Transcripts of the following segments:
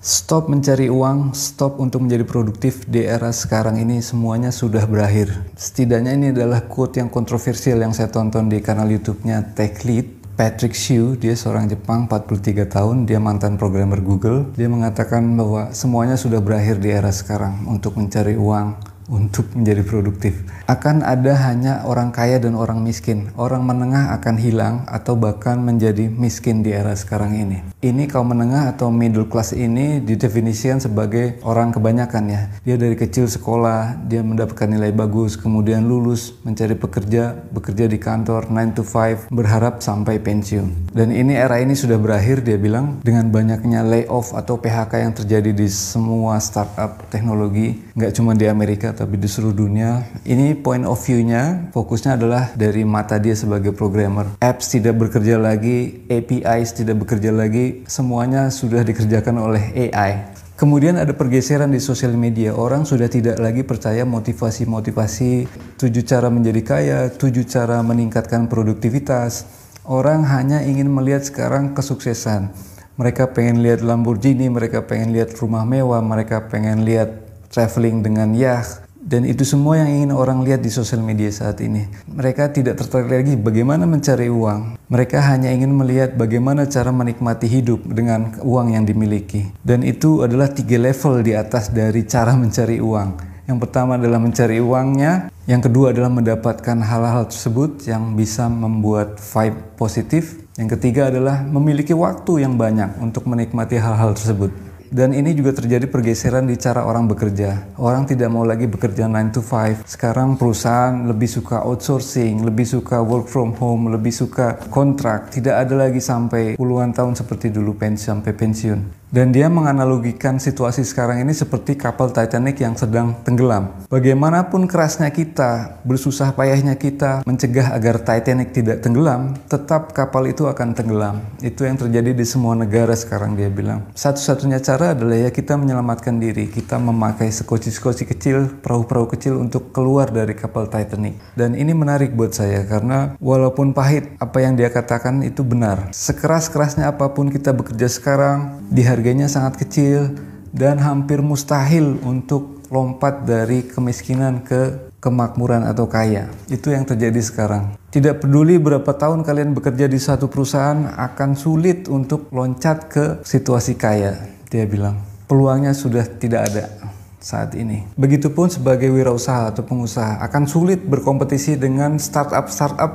Stop mencari uang, stop untuk menjadi produktif di era sekarang ini, semuanya sudah berakhir. Setidaknya ini adalah quote yang kontroversial yang saya tonton di kanal YouTube-nya TechLead. Patrick Hsu, dia seorang Jepang, 43 tahun, dia mantan programmer Google. Dia mengatakan bahwa semuanya sudah berakhir di era sekarang untuk mencari uang, untuk menjadi produktif. Akan ada hanya orang kaya dan orang miskin. Orang menengah akan hilang atau bahkan menjadi miskin di era sekarang ini. Ini kaum menengah atau middle class ini didefinisikan sebagai orang kebanyakan ya. Dia dari kecil sekolah, dia mendapatkan nilai bagus, kemudian lulus, mencari bekerja di kantor 9 to 5, berharap sampai pensiun. Dan ini era ini sudah berakhir, dia bilang, dengan banyaknya layoff atau PHK yang terjadi di semua startup teknologi, nggak cuma di Amerika tapi di seluruh dunia. Ini point of view-nya, fokusnya adalah dari mata dia sebagai programmer. Apps tidak bekerja lagi, APIs tidak bekerja lagi, semuanya sudah dikerjakan oleh AI. Kemudian ada pergeseran di sosial media. Orang sudah tidak lagi percaya motivasi-motivasi 7 cara menjadi kaya, 7 cara meningkatkan produktivitas. Orang hanya ingin melihat sekarang kesuksesan. Mereka pengen lihat Lamborghini, mereka pengen lihat rumah mewah, mereka pengen lihat traveling dengan yacht. Dan itu semua yang ingin orang lihat di sosial media saat ini. Mereka tidak tertarik lagi bagaimana mencari uang. Mereka hanya ingin melihat bagaimana cara menikmati hidup dengan uang yang dimiliki. Dan itu adalah 3 level di atas dari cara mencari uang. Yang pertama adalah mencari uangnya. Yang kedua adalah mendapatkan hal-hal tersebut yang bisa membuat vibe positif. Yang ketiga adalah memiliki waktu yang banyak untuk menikmati hal-hal tersebut. Dan ini juga terjadi pergeseran di cara orang bekerja. Orang tidak mau lagi bekerja 9 to 5. Sekarang perusahaan lebih suka outsourcing, lebih suka work from home, lebih suka kontrak. Tidak ada lagi sampai puluhan tahun seperti dulu sampai pensiun. Dan dia menganalogikan situasi sekarang ini seperti kapal Titanic yang sedang tenggelam. Bagaimanapun kerasnya kita, bersusah payahnya kita mencegah agar Titanic tidak tenggelam, tetap kapal itu akan tenggelam. Itu yang terjadi di semua negara sekarang, dia bilang. Satu-satunya cara adalah ya kita menyelamatkan diri. Kita memakai sekoci-sekoci kecil, perahu-perahu kecil untuk keluar dari kapal Titanic. Dan ini menarik buat saya karena walaupun pahit, apa yang dia katakan itu benar. Sekeras-kerasnya apapun kita bekerja sekarang, harganya sangat kecil dan hampir mustahil untuk lompat dari kemiskinan ke kemakmuran atau kaya. Itu yang terjadi sekarang. Tidak peduli berapa tahun kalian bekerja di satu perusahaan, akan sulit untuk loncat ke situasi kaya, dia bilang. Peluangnya sudah tidak ada saat ini. Begitupun sebagai wirausaha atau pengusaha akan sulit berkompetisi dengan startup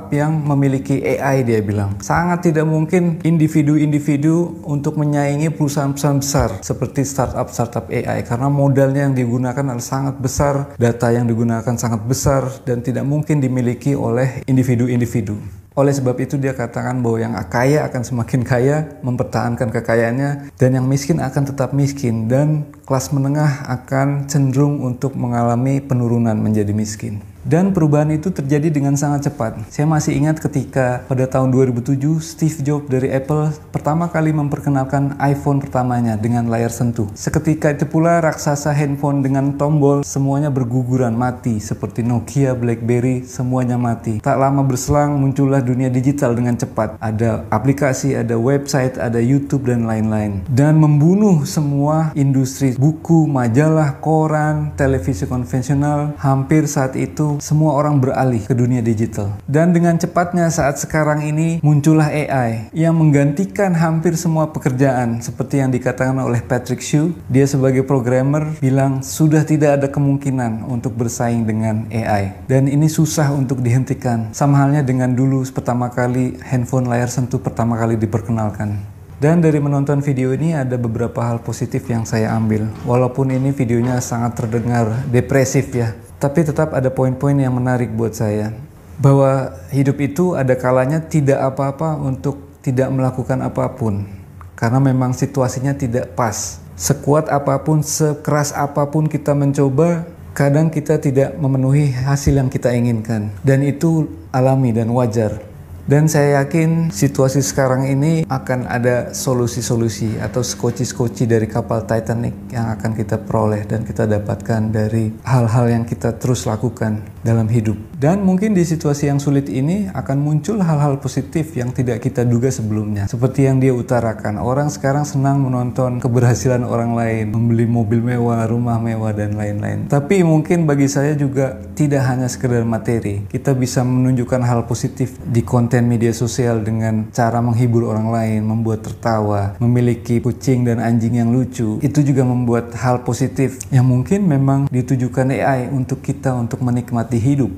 yang memiliki AI, dia bilang. Sangat tidak mungkin individu-individu untuk menyaingi perusahaan-perusahaan besar seperti startup AI karena modalnya yang digunakan adalah sangat besar, data yang digunakan sangat besar dan tidak mungkin dimiliki oleh individu-individu. Oleh sebab itu dia katakan bahwa yang kaya akan semakin kaya, mempertahankan kekayaannya, dan yang miskin akan tetap miskin, dan kelas menengah akan cenderung untuk mengalami penurunan menjadi miskin. Dan perubahan itu terjadi dengan sangat cepat. Saya masih ingat ketika pada tahun 2007 Steve Jobs dari Apple pertama kali memperkenalkan iPhone pertamanya dengan layar sentuh. Seketika itu pula raksasa handphone dengan tombol semuanya berguguran mati seperti Nokia, BlackBerry, semuanya mati. Tak lama berselang muncullah dunia digital dengan cepat. Ada aplikasi, ada website, ada YouTube dan lain-lain. Dan membunuh semua industri buku, majalah, koran, televisi konvensional. Hampir saat itu semua orang beralih ke dunia digital. Dan dengan cepatnya saat sekarang ini muncullah AI yang menggantikan hampir semua pekerjaan seperti yang dikatakan oleh Patrick Hsu. Dia sebagai programmer bilang sudah tidak ada kemungkinan untuk bersaing dengan AI. Dan ini susah untuk dihentikan. Sama halnya dengan dulu pertama kali handphone layar sentuh pertama kali diperkenalkan. Dan dari menonton video ini ada beberapa hal positif yang saya ambil. Walaupun ini videonya sangat terdengar depresif ya. Tapi tetap ada poin-poin yang menarik buat saya. Bahwa hidup itu ada kalanya tidak apa-apa untuk tidak melakukan apapun. Karena memang situasinya tidak pas. Sekuat apapun, sekeras apapun kita mencoba, kadang kita tidak memenuhi hasil yang kita inginkan. Dan itu alami dan wajar. Dan saya yakin situasi sekarang ini akan ada solusi-solusi atau skoci-skoci dari kapal Titanic yang akan kita peroleh dan kita dapatkan dari hal-hal yang kita terus lakukan. dalam hidup. Dan mungkin di situasi yang sulit ini akan muncul hal-hal positif yang tidak kita duga sebelumnya. Seperti yang dia utarakan, orang sekarang senang menonton keberhasilan orang lain, membeli mobil mewah, rumah mewah, dan lain-lain. Tapi mungkin bagi saya juga tidak hanya sekedar materi. Kita bisa menunjukkan hal positif di konten media sosial dengan cara menghibur orang lain, membuat tertawa, memiliki kucing dan anjing yang lucu. Itu juga membuat hal positif yang mungkin memang ditujukan AI untuk kita untuk menikmati hidup.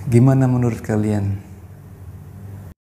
Gimana menurut kalian?